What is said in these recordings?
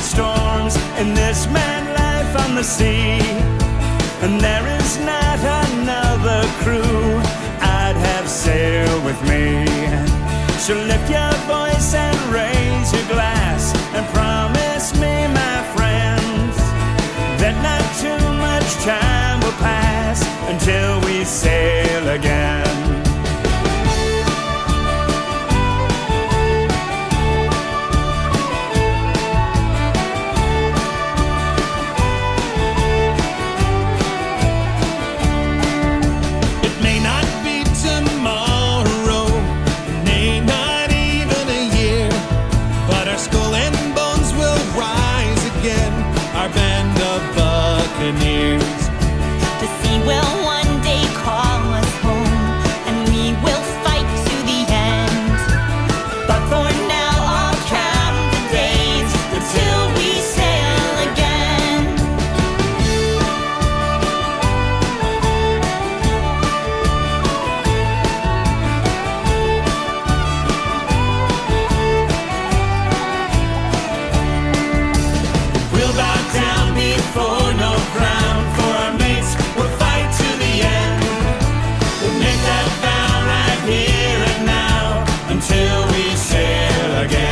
storms in this mad life on the sea. And there is not another crew I'd have sail with me. So lift your voice and raise your glass and promise me, my friends, that not too much time will pass until we sail again. Buccaneers. The sea will one day call us home, and we will fight to the end. But for now, I'll count the days until we sail again. We'll bow down before no crown, for our mates will fight to the end. We'll make that vow right here and now until we sail again.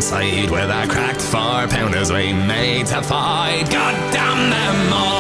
side with a cracked 4-pounders we made to fight. God damn them all!